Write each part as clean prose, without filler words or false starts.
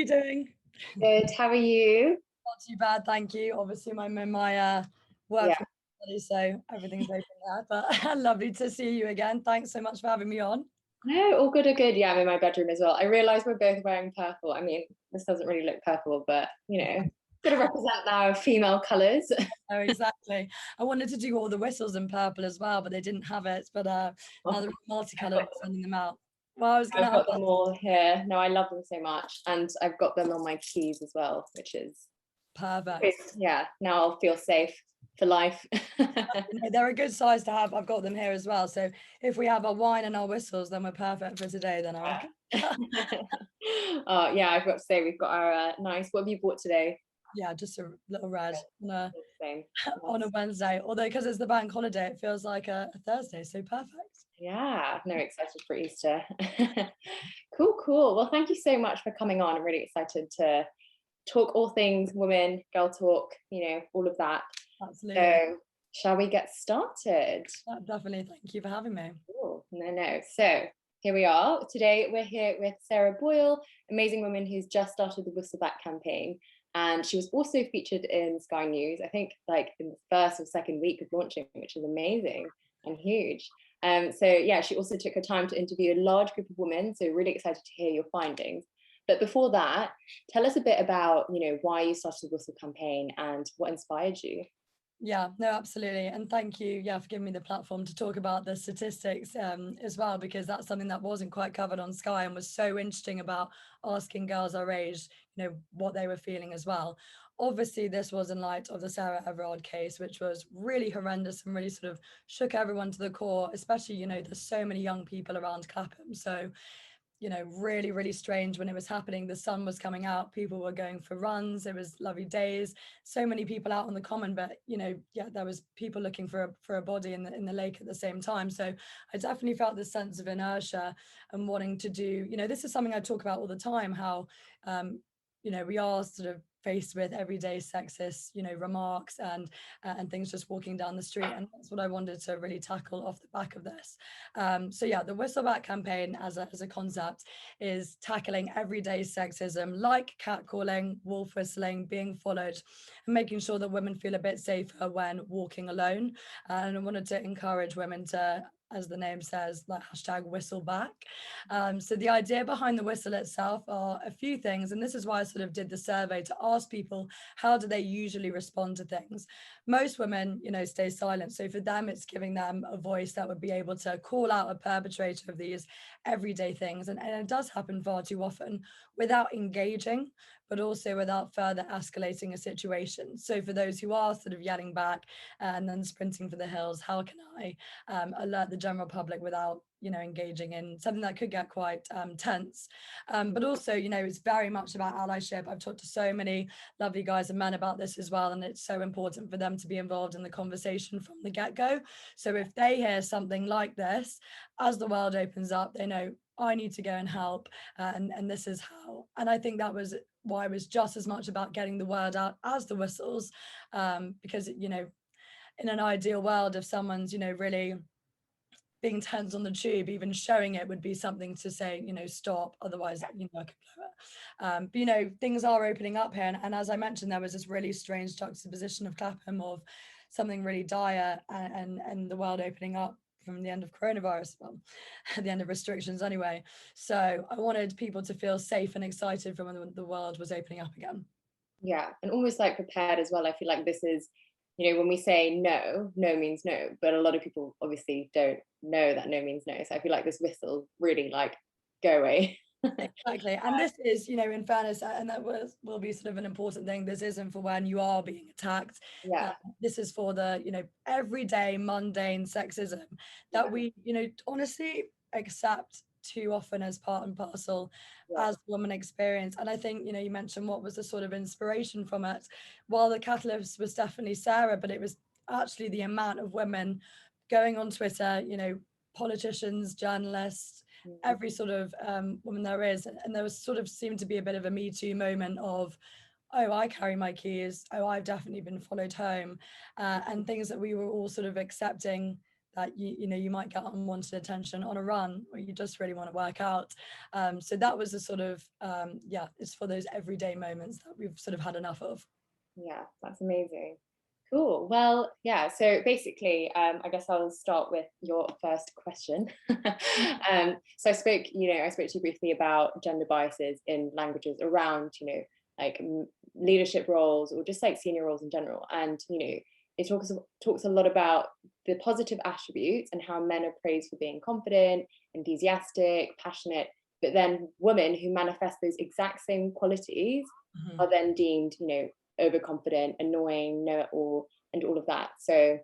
you doing? Good. How are you? Not too bad, thank you. Obviously, I'm in my work Yeah. from home, so everything's open there. But lovely to see you again. Thanks so much for having me on. No, all good, all good. Yeah, I'm in my bedroom as well. I realise we're both wearing purple. I mean, this doesn't really look purple, but got to represent our female colours. Oh, exactly. I wanted to do all the whistles in purple as well, but they didn't have it. But now they're I've multicolored, got, sending them out. Well, I was going to I've ask. got them all here. No, I love them so much, and I've got them on my keys as well, which is Perfect. yeah. Now I'll feel safe for life. They're a good size to have. I've got them here as well. So if we have our wine and our whistles, then we're perfect for today. Then I reckon. Yeah, I've got to say we've got our nice. What have you bought today? Yeah, just a little red Same. on a Wednesday. Although because it's the bank holiday, it feels like a Thursday. So perfect. Yeah, no, excited for Easter. Cool, cool. Well, thank you so much for coming on. I'm really excited to talk all things women, girl talk, all of that. Absolutely. So, shall we get started? Definitely. Thank you for having me. Cool. No. So, here we are. Today, we're here with Sarah Boyle, amazing woman who's just started the Whistleback campaign. And she was also featured in Sky News, I think, like in the first or second week of launching, which is amazing and huge. So yeah, she also took her time to interview a large group of women. So really excited to hear your findings. But before that, tell us a bit about, why you started the Whistle campaign and what inspired you. Yeah, no, absolutely. And thank you, for giving me the platform to talk about the statistics as well, because that's something that wasn't quite covered on Sky and was so interesting about asking girls our age, what they were feeling as well. Obviously, this was in light of the Sarah Everard case, which was really horrendous and really sort of shook everyone to the core, especially, there's so many young people around Clapham. So really, really strange when it was happening. The sun was coming out, people were going for runs, it was lovely days, so many people out on the common, but there was people looking for a body in the lake at the same time. So I definitely felt this sense of inertia and wanting to do, this is something I talk about all the time, how we are sort of faced with everyday sexist, remarks and things just walking down the street. And that's what I wanted to really tackle off the back of this. So yeah, the Whistleback campaign as a concept is tackling everyday sexism like catcalling, wolf whistling, being followed, and making sure that women feel a bit safer when walking alone. And I wanted to encourage women to, as the name says, like #whistleback. So the idea behind the whistle itself are a few things, and this is why I sort of did the survey to ask people, how do they usually respond to things? Most women, stay silent. So for them, it's giving them a voice that would be able to call out a perpetrator of these everyday things. And it does happen far too often without engaging, but also without further escalating a situation. So for those who are sort of yelling back and then sprinting for the hills, how can I alert the general public without engaging in something that could get quite tense, but also it's very much about allyship. I've talked to so many lovely guys and men about this as well, and it's so important for them to be involved in the conversation from the get-go. So if they hear something like this, as the world opens up, they know I need to go and help, and this is how. And I think that was why it was just as much about getting the word out as the whistles, because in an ideal world, if someone's really being tense on the tube, even showing it would be something to say, stop, otherwise, I could blow it. But things are opening up here. And as I mentioned, there was this really strange juxtaposition of Clapham of something really dire and the world opening up from the end of coronavirus, well, at the end of restrictions anyway. So I wanted people to feel safe and excited from when the world was opening up again. Yeah, and almost like prepared as well. I feel like this is, when we say no, no means no, but a lot of people obviously don't know that no means no. So I feel like this whistle really like go away. Exactly. And this is, in fairness, and that will be sort of an important thing. This isn't for when you are being attacked. Yeah. This is for the, everyday mundane sexism that we, honestly accept too often as part and parcel as woman experience. And I think, you mentioned what was the sort of inspiration from it. While the catalyst was definitely Sarah, but it was actually the amount of women going on Twitter, politicians, journalists, every sort of woman there is. And there was sort of seemed to be a bit of a Me Too moment of, oh, I carry my keys. Oh, I've definitely been followed home. And things that we were all sort of accepting that you might get unwanted attention on a run, or you just really want to work out. So that was a sort of it's for those everyday moments that we've sort of had enough of. Yeah, that's amazing. Cool. Well, yeah, so basically, I guess I'll start with your first question. So I spoke to you briefly about gender biases in languages around, like leadership roles or just like senior roles in general. And, it talks a lot about the positive attributes and how men are praised for being confident, enthusiastic, passionate, but then women who manifest those exact same qualities Mhm. are then deemed, overconfident, annoying, know it all, and all of that. So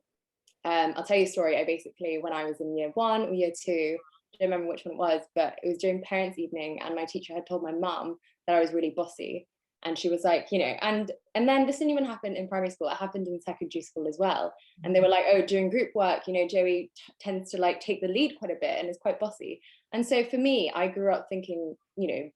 I'll tell you a story. I basically, when I was in year one or year two, I don't remember which one it was, but it was during parents' evening, and my teacher had told my mum that I was really bossy. And she was like, and then this didn't even happen in primary school. It happened in secondary school as well. And they were like, oh, during group work, Joey tends to like take the lead quite a bit and is quite bossy. And so for me, I grew up thinking,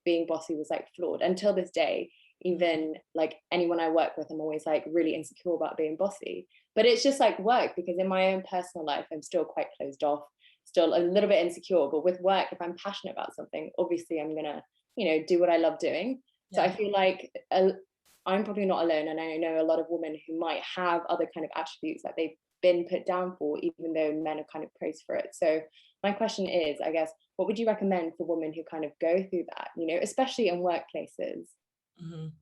being bossy was like flawed until this day. Even like anyone I work with, I'm always like really insecure about being bossy. But it's just like work, because in my own personal life, I'm still quite closed off, still a little bit insecure. But with work, if I'm passionate about something, obviously I'm gonna, do what I love doing. So I Yeah. feel like I'm probably not alone, and I know a lot of women who might have other kind of attributes that they've been put down for, even though men are kind of praised for it. So my question is, I guess, what would you recommend for women who kind of go through that, especially in workplaces? Mhm.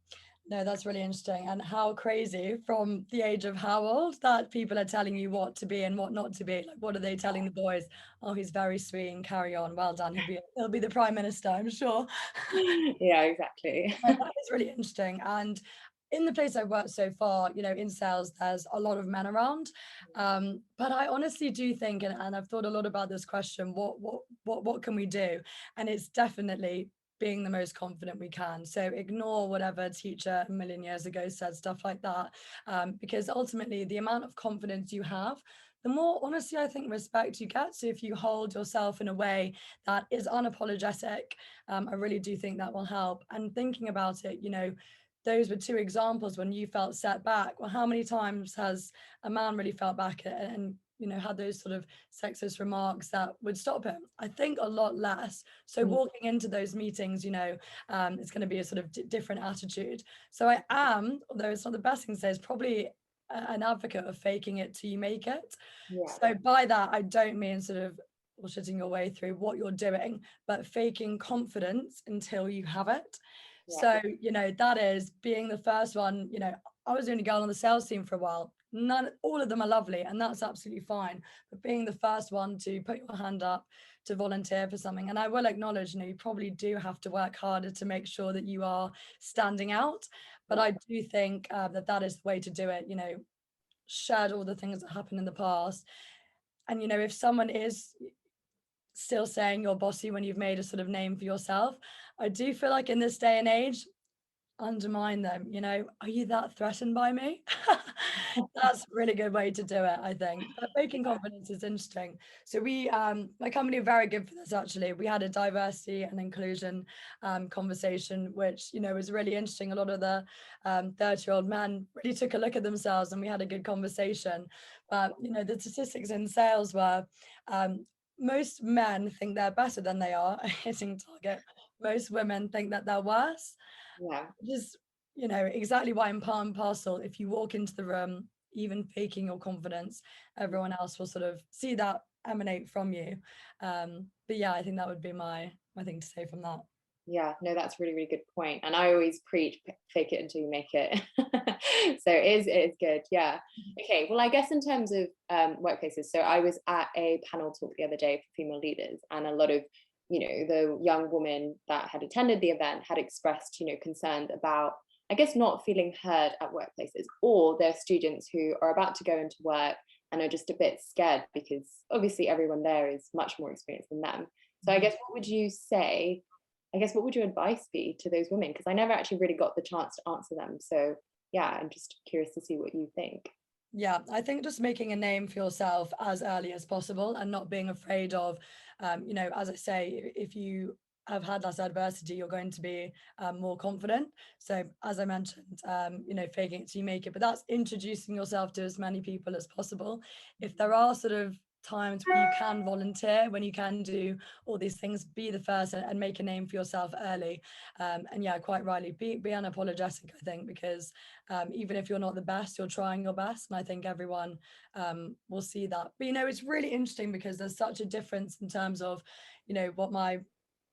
No, that's really interesting. And how crazy from the age of how old that people are telling you what to be and what not to be. Like, what are they telling the boys? Oh, he's very sweet and carry on. Well done. He'll be the prime minister, I'm sure. Yeah, exactly. No, that is really interesting. And in the place I've worked so far, in sales, there's a lot of men around. But I honestly do think, and I've thought a lot about this question, what can we do? And it's definitely being the most confident we can. So ignore whatever teacher a million years ago said, stuff like that. Because ultimately the amount of confidence you have, the more honestly, I think, respect you get. So if you hold yourself in a way that is unapologetic, I really do think that will help. And thinking about it, those were two examples when you felt set back. Well, how many times has a man really felt back and had those sort of sexist remarks that would stop him? I think a lot less. So Mm, walking into those meetings, it's going to be a sort of different attitude. So I am, although it's not the best thing to say, is probably an advocate of faking it till you make it. yeah, So by that, I don't mean sort of bullshitting your way through what you're doing, but faking confidence until you have it. yeah, So, that is being the first one. I was the only girl on the sales team for a while. All of them are lovely, and that's absolutely fine. But being the first one to put your hand up to volunteer for something, and I will acknowledge, you probably do have to work harder to make sure that you are standing out. But yeah, I do think that is the way to do it. Shared all the things that happened in the past, and if someone is still saying you're bossy when you've made a sort of name for yourself, I do feel like in this day and age, undermine them. Are you that threatened by me? That's a really good way to do it, I think. But faking confidence is interesting. So my company are very good for this, actually. We had a diversity and inclusion conversation, which was really interesting. A lot of the 30-year-old men really took a look at themselves, and we had a good conversation. But the statistics in sales were most men think they're better than they are at hitting target. Most women think that they're worse. yeah. Just, exactly why in part and parcel, if you walk into the room, even faking your confidence, everyone else will sort of see that emanate from you. But yeah, I think that would be my thing to say from that. Yeah, no, that's a really, really good point. And I always preach fake it until you make it. So it is good. Yeah. Okay. Well, I guess in terms of workplaces, so I was at a panel talk the other day for female leaders, and a lot of, the young women that had attended the event had expressed, concern about, I guess, not feeling heard at workplaces, or their students who are about to go into work and are just a bit scared because obviously everyone there is much more experienced than them. So I Mhm. guess what would you say? I guess what would your advice be to those women? Because I never actually really got the chance to answer them. So yeah, I'm just curious to see what you think. Yeah, I think just making a name for yourself as early as possible and not being afraid of, as I say, if you have had less adversity, you're going to be more confident. So, as I mentioned, faking it till you make it, but that's introducing yourself to as many people as possible. If there are sort of times where you can volunteer, when you can do all these things, be the first and make a name for yourself early. And yeah, quite rightly, be unapologetic, I think, because even if you're not the best, you're trying your best. And I think everyone will see that. But, it's really interesting because there's such a difference in terms of, what my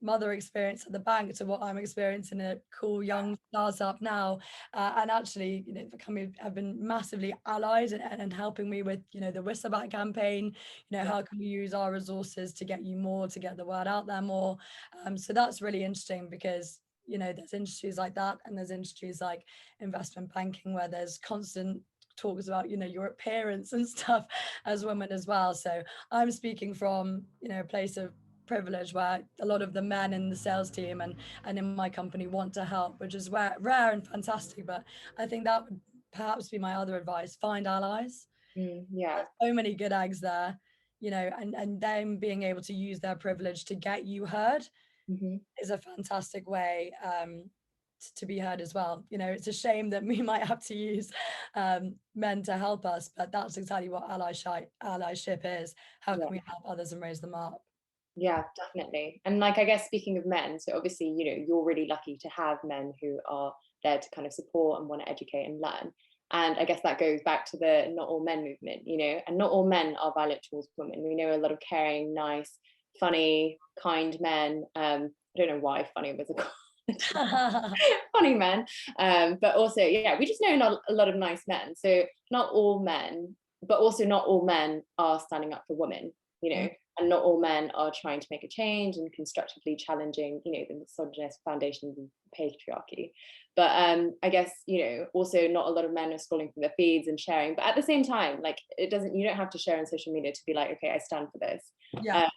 mother experienced at the bank to what I'm experiencing in a cool young startup now, and actually, have been massively allied and helping me with, the Whistleback campaign. How can we use our resources to get you more, to get the word out there more? So that's really interesting because there's industries like that, and there's industries like investment banking where there's constant talks about your appearance and stuff as women as well. So I'm speaking from a place of privilege where a lot of the men in the sales team and in my company want to help, which is rare and fantastic. But I think that would perhaps be my other advice: find allies. Yeah. There's so many good eggs there, and them being able to use their privilege to get you heard is a fantastic way to be heard as well. It's a shame that we might have to use men to help us, but that's exactly what allyship is. How can we help others and raise them up? Yeah, definitely. And like, I guess speaking of men, so obviously, you're really lucky to have men who are there to kind of support and want to educate and learn. And I guess that goes back to the not all men movement, and not all men are violent towards women. We know a lot of caring, nice, funny, kind men. I don't know why funny was a funny men. But also, yeah, we just know not a lot of nice men. So not all men, but also not all men are standing up for women, and not all men are trying to make a change and constructively challenging, the misogynist foundations of patriarchy. But I guess, also not a lot of men are scrolling through their feeds and sharing. But at the same time, like, you don't have to share on social media to be like, okay, I stand for this. Yeah.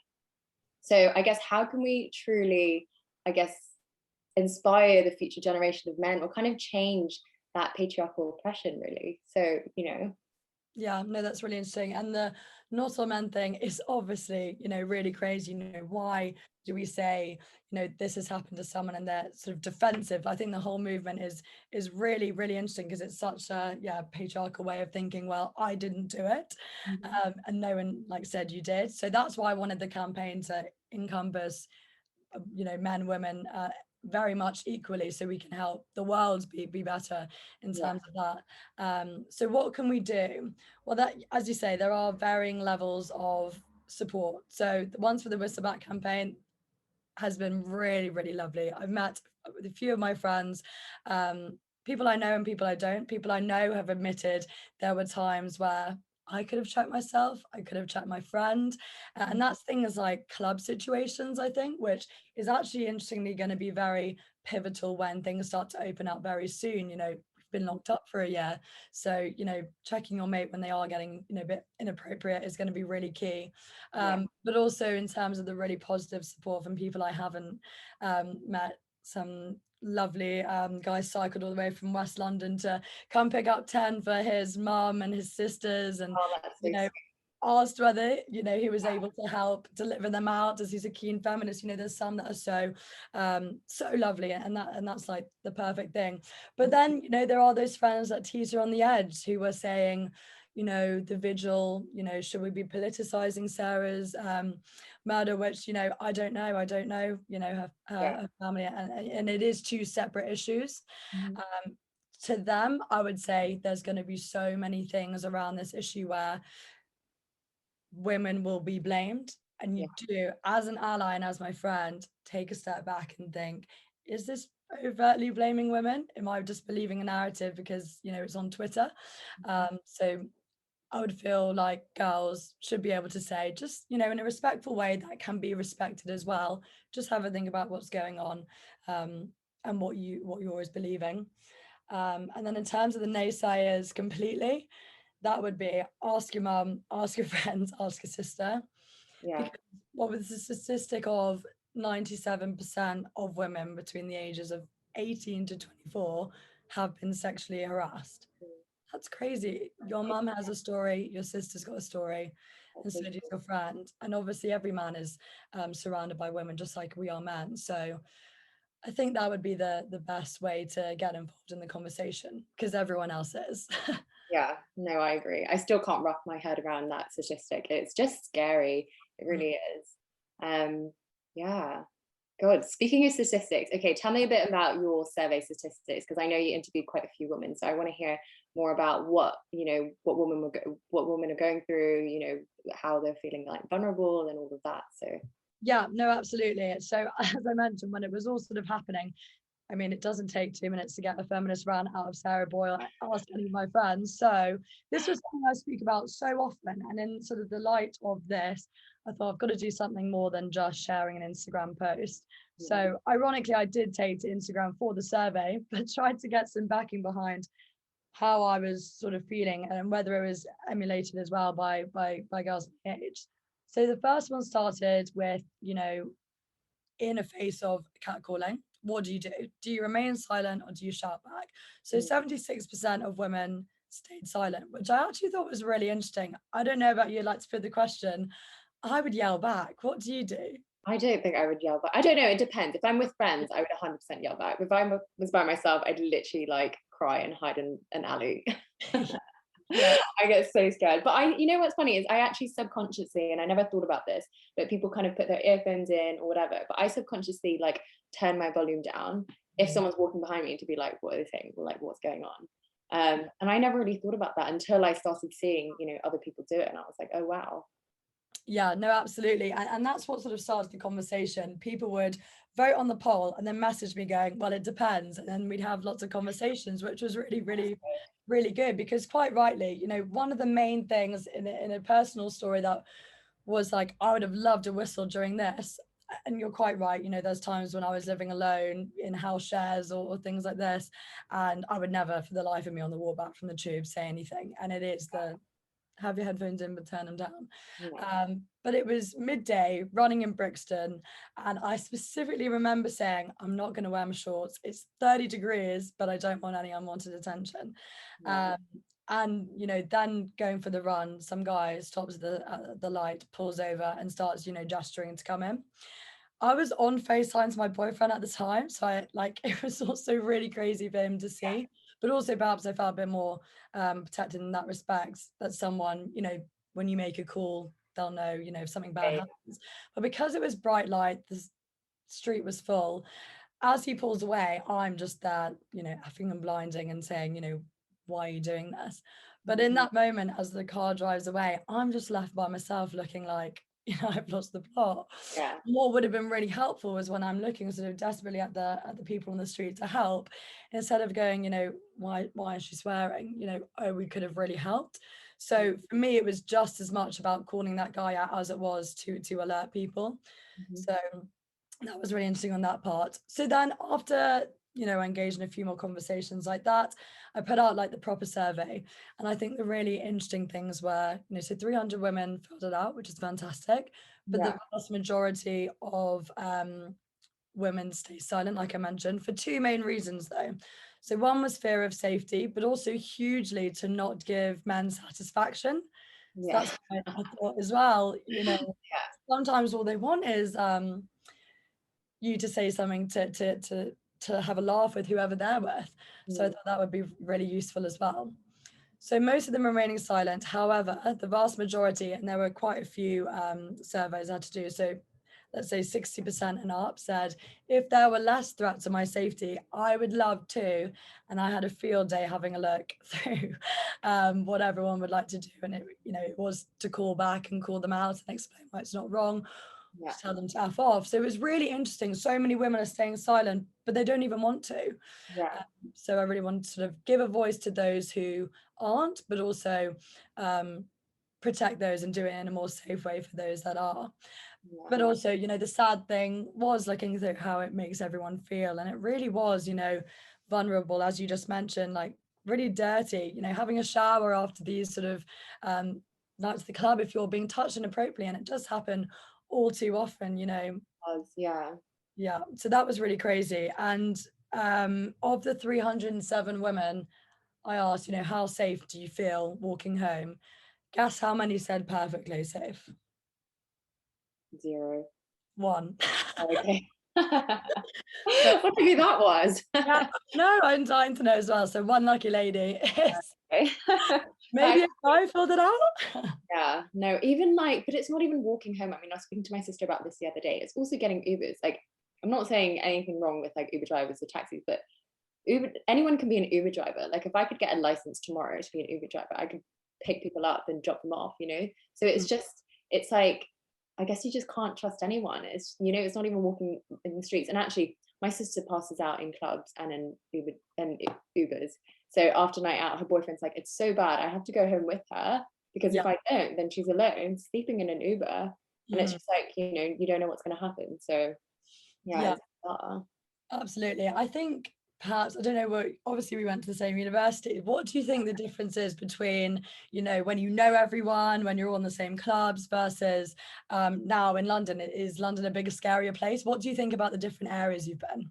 So I guess, how can we truly, I guess, inspire the future generation of men, or kind of change that patriarchal oppression, really? So, Yeah, no, that's really interesting. And the not all men thing is obviously, really crazy. Why do we say, this has happened to someone and they're sort of defensive? I think the whole movement is really, really interesting because it's such a patriarchal way of thinking. Well, I didn't do it, and no one said you did. So that's why I wanted the campaign to encompass, men, women, very much equally, so we can help the world be better in terms of that. So what can we do? Well, that, as you say, there are varying levels of support. So the ones for the Whistleback campaign has been really, really lovely. I've met with a few of my friends, people I know and people I don't. People I know have admitted there were times where I could have checked myself, I could have checked my friend. And that's things like club situations, I think, which is actually interestingly going to be very pivotal when things start to open up very soon. We've been locked up for a year. So, checking your mate when they are getting, a bit inappropriate is going to be really key. But also in terms of the really positive support from people I haven't met. Some lovely guy cycled all the way from West London to come pick up 10 for his mum and his sisters, and that's you know asked whether he was able to help deliver them out, as he's a keen feminist. There's some that are so lovely, and that's like the perfect thing. But then there are those friends that teeter on the edge who were saying, the vigil, should we be politicizing Sarah's murder, which I don't know, her family, and it is two separate issues. To them, I would say there's going to be so many things around this issue where women will be blamed, and you do, as an ally and as my friend, take a step back and think, is this overtly blaming women? Am I just believing a narrative because it's on Twitter? So I would feel like girls should be able to say, just in a respectful way that can be respected as well, just have a think about what's going on, and what you're always believing. And then in terms of the naysayers, completely, that would be ask your mum, ask your friends, ask your sister. Because what was the statistic of 97% of women between the ages of 18 to 24 have been sexually harassed? That's crazy. Your mum has a story, your sister's got a story, and so does your friend. And obviously every man is surrounded by women, just like we are men. So I think that would be the best way to get involved in the conversation, because everyone else is. Yeah, no, I agree. I still can't wrap my head around that statistic. It's just scary. It Mm. really is. Yeah. God, speaking of statistics, okay, tell me a bit about your survey statistics, because I know you interviewed quite a few women. So I want to hear more about what women are going through, how they're feeling like vulnerable and all of that. So Yeah, no, absolutely. So as I mentioned, when it was all sort of happening, I mean, it doesn't take 2 minutes to get a feminist rant out of Sarah Boyle. Ask any of my friends. So this was something I speak about so often. And in sort of the light of this, I thought I've got to do something more than just sharing an Instagram post. yeah, So ironically, I did take to Instagram for the survey, but tried to get some backing behind how I was sort of feeling and whether it was emulated as well by girls my age. So the first one started with, in a face of catcalling, what do you do? Do you remain silent or do you shout back? So mm. 76% of women stayed silent, which I actually thought was really interesting. I don't know about you, like to put the question. I would yell back. What do you do? I don't think I would yell back. I don't know. It depends. If I'm with friends, I would 100% yell back. If I was by myself, I'd literally like cry and hide in an alley. Yeah. I get so scared. But you know what's funny is I actually subconsciously, and I never thought about this, but people kind of put their earphones in or whatever. But I subconsciously like turn my volume down if someone's walking behind me to be like, what are they saying? Or like, what's going on? And I never really thought about that until I started seeing, other people do it. And I was like, oh, wow. Yeah, no, absolutely. And that's what sort of started the conversation. People would vote on the poll and then message me going, well, it depends. And then we'd have lots of conversations, which was really, really, really good because quite rightly, one of the main things in a personal story that was like, I would have loved a whistle during this. And you're quite right. There's times when I was living alone in house shares or things like this, and I would never for the life of me on the walk back from the tube say anything. And it is the have your headphones in but turn them down. Yeah. But it was midday running in Brixton, and I specifically remember saying, I'm not going to wear my shorts. It's 30 degrees, but I don't want any unwanted attention. Yeah. And then going for the run, some guy stops at the light, pulls over and starts gesturing to come in. I was on FaceTime to my boyfriend at the time, so it was also really crazy for him to see. But also perhaps I felt a bit more protected in that respect, that someone, when you make a call, they'll know, if something bad Okay. happens. But because it was bright light, the street was full. As he pulls away, I'm just there, effing and blinding and saying, why are you doing this? But in that moment, as the car drives away, I'm just left by myself looking like, I've lost the plot. Yeah. What would have been really helpful was when I'm looking sort of desperately at the people on the street to help, instead of going, why is she swearing? Oh, we could have really helped. So for me, it was just as much about calling that guy out as it was to alert people. Mhm. So that was really interesting on that part. So then after engaged in a few more conversations like that, I put out like the proper survey. And I think the really interesting things were, so 300 women filled it out, which is fantastic, but the Yeah. vast majority of women stay silent, like I mentioned, for two main reasons though. So one was fear of safety, but also hugely to not give men satisfaction. So Yeah. that's what I thought as well, Yeah. sometimes all they want is you to say something to have a laugh with whoever they're with. So I Mm. thought that would be really useful as well. So most of them remaining silent. However, the vast majority, and there were quite a few surveys I had to do. So let's say 60% and up said, if there were less threat to my safety, I would love to. And I had a field day having a look through what everyone would like to do. And it was to call back and call them out and explain why it's not wrong, Yeah. to tell them to F off. So it was really interesting. So many women are staying silent, but they don't even want to. Yeah. So I really wanted to sort of give a voice to those who aren't, but also protect those and do it in a more safe way for those that are. Yeah. But also, the sad thing was looking through how it makes everyone feel. And it really was, vulnerable, as you just mentioned, like really dirty, having a shower after these sort of nights at the club if you're being touched inappropriately. And it does happen all too often. Yeah. Yeah. So that was really crazy. And of the 307 women I asked, how safe do you feel walking home? Guess how many said perfectly safe? 0. One. Okay. But What maybe that was. yeah, no, I'm dying to know as well. So one lucky lady is Okay. Maybe if I filled it out. Yeah, no, even like, but it's not even walking home. I mean, I was speaking to my sister about this the other day. It's also getting Ubers. Like, I'm not saying anything wrong with like Uber drivers or taxis, but Uber, anyone can be an Uber driver. Like, if I could get a license tomorrow to be an Uber driver, I could pick people up and drop them off, you know? So it's just, it's like, I guess you just can't trust anyone. It's, you know, it's not even walking in the streets. And actually, my sister passes out in clubs and in Ubers. So after night out, her boyfriend's like, it's so bad. I have to go home with her because Yeah. if I don't, then she's alone sleeping in an Uber. And it's Mm. just like, you know, you don't know what's going to happen. So yeah, Yeah. it's bizarre. Absolutely. I think perhaps, I don't know, obviously we went to the same university. What do you think the difference is between, when you know everyone, when you're all in the same clubs versus now in London? Is London a bigger, scarier place? What do you think about the different areas you've been?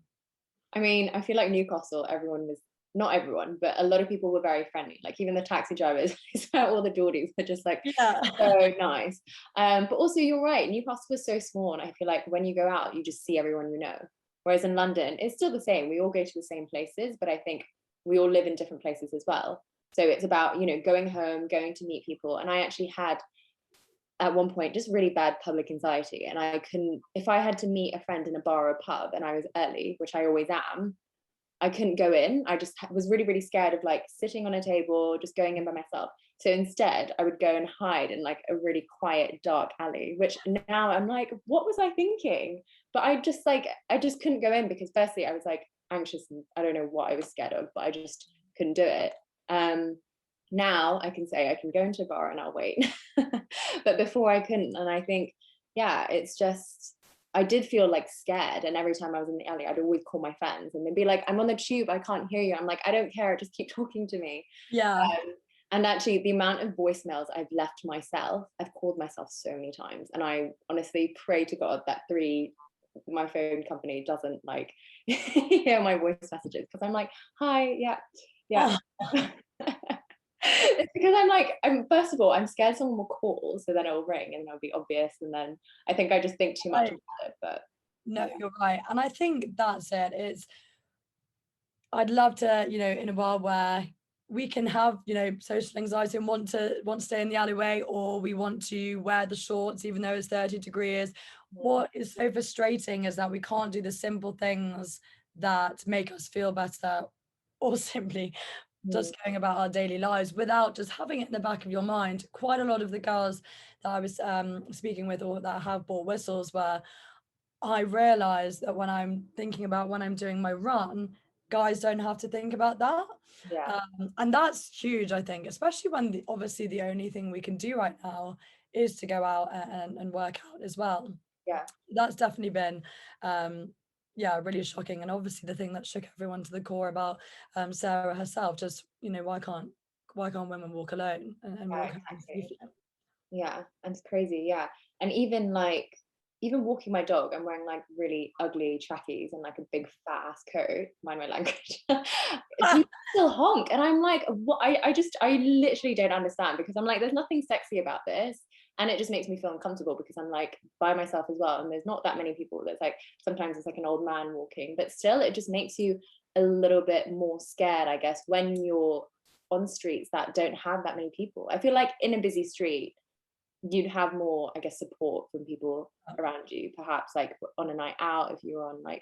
I mean, I feel like Newcastle, everyone was, not everyone, but a lot of people were very friendly. Like even the taxi drivers, all the Geordies were just like Yeah. so nice. But also you're right, Newcastle was so small, and I feel like when you go out, you just see everyone you know. Whereas in London, it's still the same. We all go to the same places, but I think we all live in different places as well. So it's about, you know, going home, going to meet people. And I actually had at one point just really bad public anxiety, and I couldn't, if I had to meet a friend in a bar or a pub and I was early, which I always am, I couldn't go in. I just was really, really scared of like sitting on a table, just going in by myself. So instead, I would go and hide in like a really quiet, dark alley, which now I'm like, what was I thinking? But I just couldn't go in because firstly, I was like anxious and I don't know what I was scared of, but I just couldn't do it. Now I can say I can go into a bar and I'll wait. But before I couldn't. And I think, yeah, it's just, I did feel like scared. And every time I was in the alley, I'd always call my friends and they'd be like, I'm on the tube, I can't hear you. I'm like, I don't care, just keep talking to me. Yeah. And actually, the amount of voicemails I've left myself, I've called myself so many times. And I honestly pray to God that my phone company doesn't like hear my voice messages because I'm like, hi, yeah, yeah. Oh, It's because first of all, I'm scared someone will call, so then it'll ring and it'll be obvious. And then I think I just think too much right. about it. But No, yeah, you're right. And I think that's it. I'd love to, in a world where we can have, social anxiety and want to stay in the alleyway, or we want to wear the shorts even though it's 30 degrees. What is so frustrating is that we can't do the simple things that make us feel better, or simply mm, just going about our daily lives without just having it in the back of your mind. Quite a lot of the girls that I was speaking with, or that have bought whistles, were I realize that when I'm doing my run, guys don't have to think about that. yeah, And that's huge, I think, especially when obviously the only thing we can do right now is to go out and work out as well. yeah, That's definitely been, yeah, really shocking. And obviously the thing that shook everyone to the core about Sarah herself, just, why can't women walk alone and yeah, walk home exactly. safely? Yeah, and it's crazy. Yeah, and even walking my dog, I'm wearing like really ugly trackies and like a big fat ass coat. Mind my language. People still honk, and I'm like, what? I literally don't understand because I'm like, there's nothing sexy about this, and it just makes me feel uncomfortable because I'm like by myself as well, and there's not that many people. There's like sometimes it's like an old man walking, but still, it just makes you a little bit more scared, I guess, when you're on streets that don't have that many people. I feel like in a busy street you'd have more, I guess, support from people around you, perhaps like on a night out, if you're on like,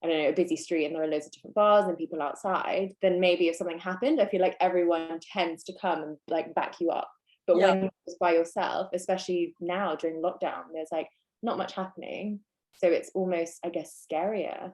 I don't know, a busy street and there are loads of different bars and people outside, then maybe if something happened, I feel like everyone tends to come and like back you up. But Yeah. when you're just by yourself, especially now during lockdown, there's like not much happening, so it's almost, I guess, scarier.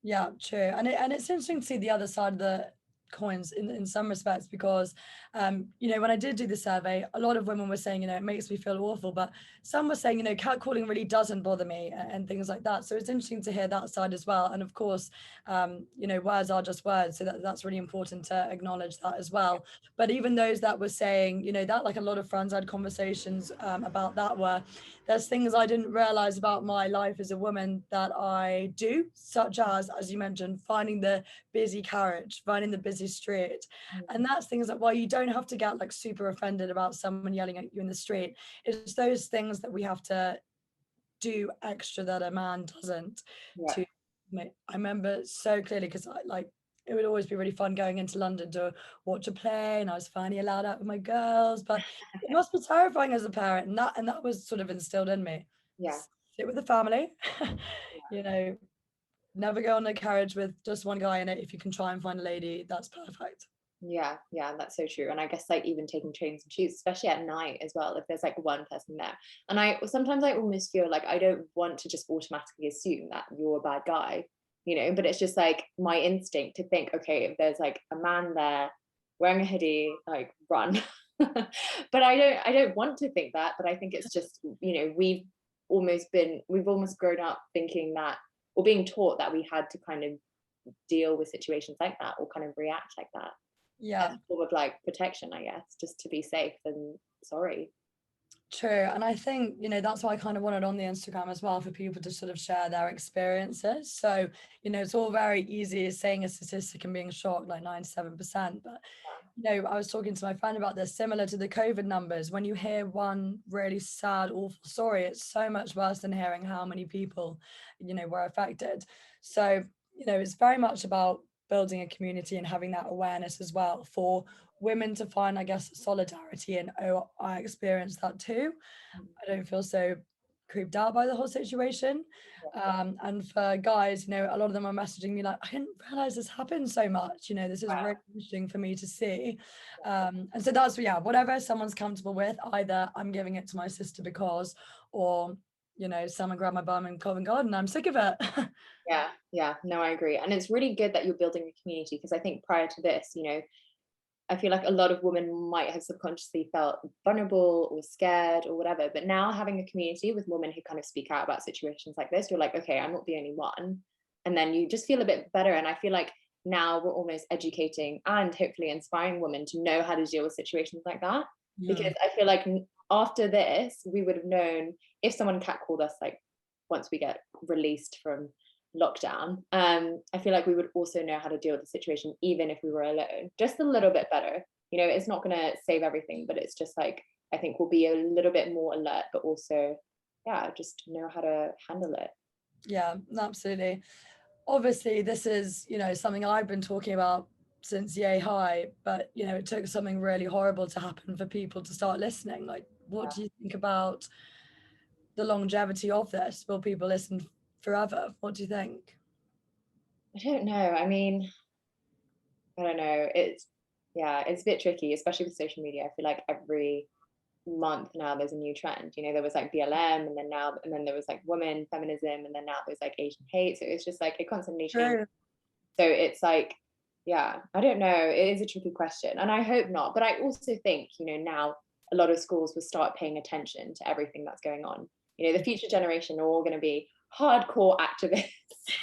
Yeah, true. And it's interesting to see the other side of the coins in some respects, because when I did do the survey, a lot of women were saying, it makes me feel awful, but some were saying, catcalling really doesn't bother me, and things like that. So it's interesting to hear that side as well. And of course, words are just words, so that's really important to acknowledge that as well. But even those that were saying, that, like, a lot of friends I had conversations about that, were there's things I didn't realize about my life as a woman that I do, such as you mentioned, finding the busy carriage, finding the busy street. And that's things that, while you don't have to get like super offended about someone yelling at you in the street, it's those things that we have to do extra that a man doesn't, Yeah, to make. I remember so clearly because it would always be really fun going into London to watch a play, and I was finally allowed out with my girls. But it must be terrifying as a parent, and that was sort of instilled in me. Yeah. Sit with the family, you know, never go on a carriage with just one guy in it. If you can try and find a lady, that's perfect. Yeah, yeah, that's so true. And I guess like even taking trains and tubes, especially at night as well, if there's like one person there. And I sometimes I almost feel like I don't want to just automatically assume that you're a bad guy, but it's just like my instinct to think, okay, if there's like a man there wearing a hoodie, like run. But I don't want to think that, but I think it's just, we've almost grown up thinking that, or being taught that we had to kind of deal with situations like that or kind of react like that as Yeah. a form of like protection, I guess, just to be safe and sorry. True. And I think, that's why I kind of wanted on the Instagram as well, for people to sort of share their experiences. So, it's all very easy saying a statistic and being shocked, like 97%. But, I was talking to my friend about this, similar to the COVID numbers. When you hear one really sad, awful story, it's so much worse than hearing how many people, were affected. So, it's very much about building a community and having that awareness as well for women to find, I guess, solidarity and, oh, I experienced that too. Mm. I don't feel so creeped out by the whole situation. Yeah. And for guys, a lot of them are messaging me like, I didn't realize this happened so much. This is Wow. really interesting for me to see. And so that's, yeah, whatever someone's comfortable with, either I'm giving it to my sister because, or, someone grabbed my bum in Covent Garden, I'm sick of it. Yeah, yeah, no, I agree. And it's really good that you're building a community because I think prior to this, I feel like a lot of women might have subconsciously felt vulnerable or scared or whatever. But now having a community with women who kind of speak out about situations like this, you're like, okay, I'm not the only one. And then you just feel a bit better. And I feel like now we're almost educating and hopefully inspiring women to know how to deal with situations like that. Yeah. Because I feel like after this, we would have known if someone catcalled us, like once we get released from lockdown, I feel like we would also know how to deal with the situation, even if we were alone, just a little bit better. It's not going to save everything, but it's just like, I think we'll be a little bit more alert, but also, yeah, just know how to handle it. Yeah, absolutely. Obviously, this is, something I've been talking about since yay high, but, it took something really horrible to happen for people to start listening. Like, what do you think about the longevity of this? Will people listen forever? What do you think? I don't know. I mean, I don't know. Yeah, it's a bit tricky, especially with social media. I feel like every month now there's a new trend. There was like BLM, and then there was like women feminism, and then now there's like Asian hate. So it's just like it constantly changes. True. So it's like, yeah, I don't know. It is a tricky question, and I hope not. But I also think, now a lot of schools will start paying attention to everything that's going on. The future generation are all going to be hardcore activists,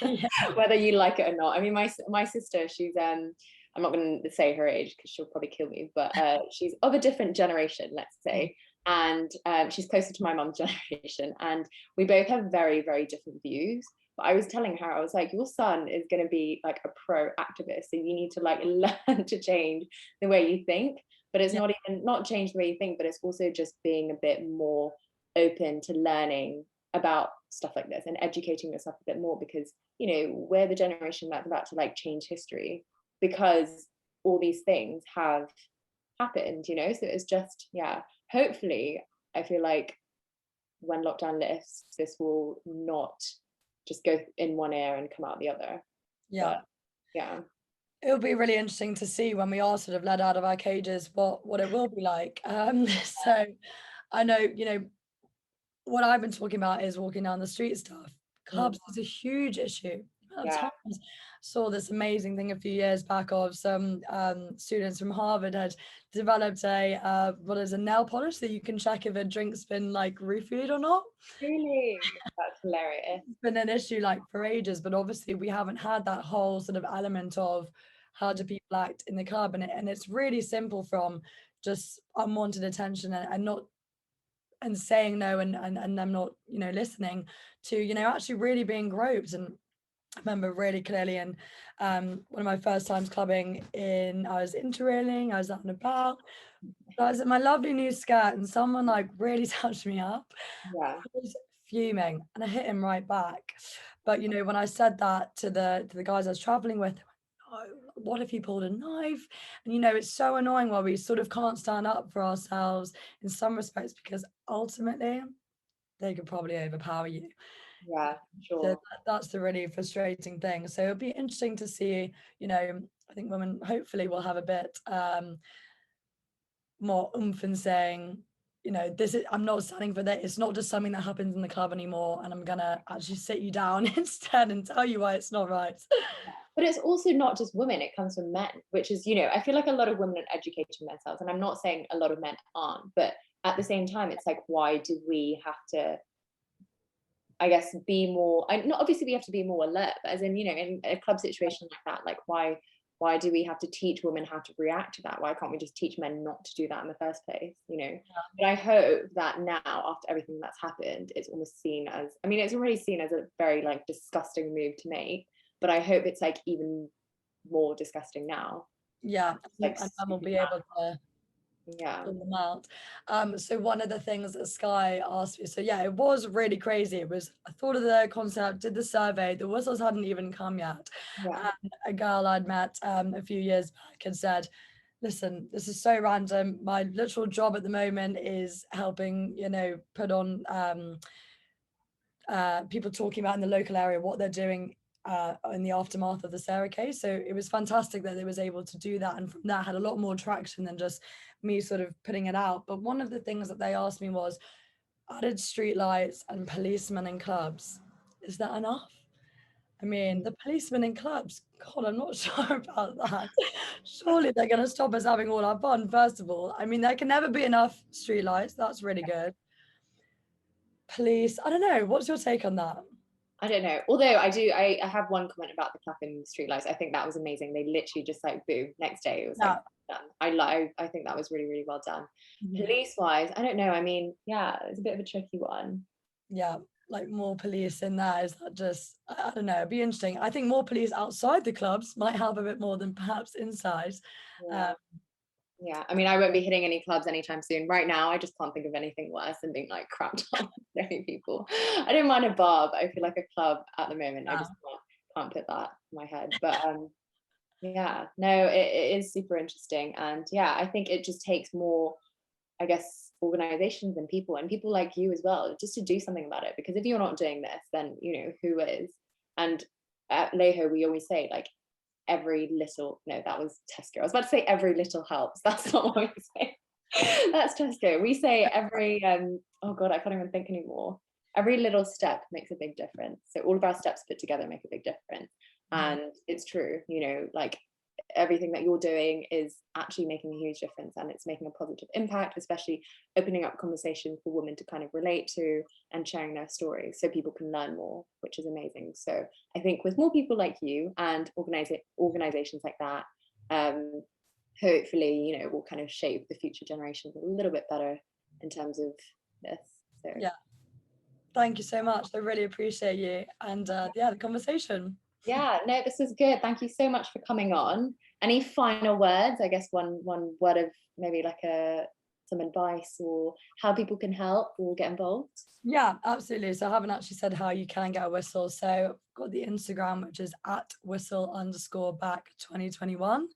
Yeah. whether you like it or not. I mean, my sister, she's I'm not going to say her age because she'll probably kill me, but she's of a different generation, let's say. And she's closer to my mum's generation. And we both have very, very different views. But I was telling her, I was like, your son is going to be like a pro activist. So you need to like learn to change the way you think. But it's Yeah. not change the way you think, but it's also just being a bit more open to learning about stuff like this and educating yourself a bit more because, we're the generation that's about to like change history because all these things have happened, so it's just, yeah, hopefully I feel like when lockdown lifts this will not just go in one ear and come out the other. Yeah. But yeah. It'll be really interesting to see when we are sort of let out of our cages what it will be like. So I know, what I've been talking about is walking down the street stuff. Mm, Clubs is a huge issue. At yeah, times, saw this amazing thing a few years back of some students from Harvard had developed a nail polish that you can check if a drink's been like roofied or not. really, that's hilarious. It's been an issue like for ages, but obviously we haven't had that whole sort of element of how do people act in the club, and it's really simple from just unwanted attention and not and saying no and them not listening to actually really being groped. And I remember really clearly in one of my first times clubbing I was interrailing, I was out and about, I was in my lovely new skirt and someone like really touched me up. Yeah, I was fuming and I hit him right back. But when I said that to the guys I was traveling with, what if he pulled a knife? And, you know, it's so annoying why we sort of can't stand up for ourselves in some respects, because ultimately they could probably overpower you. Yeah, So sure. that's the really frustrating thing. So it'll be interesting to see, you know, I think women hopefully will have a bit more oomph in saying, you know, this is, I'm not standing for that. It's not just something that happens in the club anymore, and I'm gonna actually sit you down instead and tell you why it's not right. But it's also not just women, it comes from men, which is, you know, I feel like a lot of women are educating themselves, and I'm not saying a lot of men aren't, but at the same time, it's like, why do we have to, I guess, be more, I not obviously we have to be more alert, but as in, you know, in a club situation like that, like why do we have to teach women how to react to that? Why can't we just teach men not to do that in the first place, you know? But I hope that now, after everything that's happened, it's almost seen as, I mean, it's already seen as a very like disgusting move to make, but I hope it's like even more disgusting now. Yeah, Like and then we'll super be able to yeah. pull them out. So one of the things that Sky asked me, so yeah, it was really crazy. It was, I thought of the concept, did the survey, the whistles hadn't even come yet. Yeah. And a girl I'd met a few years back had said, listen, this is so random. My literal job at the moment is helping, you know, put on people talking about in the local area what they're doing in the aftermath of the Sarah case. So it was fantastic that they was able to do that, and from that had a lot more traction than just me sort of putting it out. But one of the things that they asked me was, added street lights and policemen in clubs, is that enough? I mean, the policemen in clubs, God, I'm not sure about that. Surely they're going to stop us having all our fun, first of all. I mean, there can never be enough street lights. That's really good. Police, I don't know. What's your take on that? I don't know. Although I have one comment about the clapping streetlights. I think that was amazing. They literally just like boom, next day it was like Yeah. done. I think that was really, really well done. Mhm. Police wise, I don't know. I mean, yeah, it's a bit of a tricky one. Yeah, like more police in there. Is that just, I don't know, it'd be interesting. I think more police outside the clubs might help a bit more than perhaps inside. Yeah. Yeah. I mean, I won't be hitting any clubs anytime soon. Right now, I just can't think of anything worse than being like crapped on by many people. I don't mind a bar, but I feel like a club at the moment, I Yeah. just can't put that in my head. But yeah, no, it is super interesting. And yeah, I think it just takes more, I guess, organizations and people like you as well, just to do something about it. Because if you're not doing this, then, you know, who is? And at Leho, we always say, like, every little, no, that was Tesco. I was about to say every little helps. That's not what we say. That's Tesco. We say every, oh God, I can't even think anymore. Every little step makes a big difference. So all of our steps put together make a big difference. Mhm. And it's true, you know, like everything that you're doing is actually making a huge difference, and it's making a positive impact, especially opening up conversation for women to kind of relate to and sharing their stories so people can learn more, which is amazing. So I think with more people like you and organizations like that, hopefully, you know, will kind of shape the future generations a little bit better in terms of this. So Yeah, thank you so much. I really appreciate you and yeah, the conversation. yeah, no, this is good. Thank you so much for coming on. Any final words? I guess one word of maybe like a some advice or how people can help or get involved. Yeah, absolutely. So I haven't actually said how you can get a whistle. So I've got the Instagram, which is at whistle_back 2021.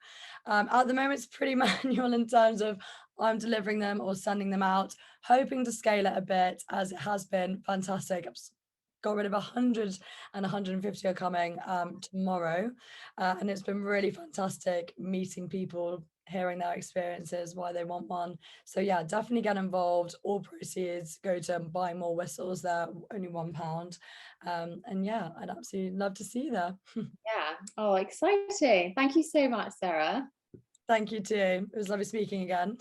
At the moment, it's pretty manual in terms of I'm delivering them or sending them out, hoping to scale it a bit as it has been fantastic. I've got rid of 100 and 150 are coming tomorrow. And it's been really fantastic meeting people, hearing their experiences, why they want one. So yeah, definitely get involved. All proceeds go to buying more whistles. They're only £1. And yeah, I'd absolutely love to see you there. Yeah. Oh, exciting. Thank you so much, Sarah. Thank you too. It was lovely speaking again.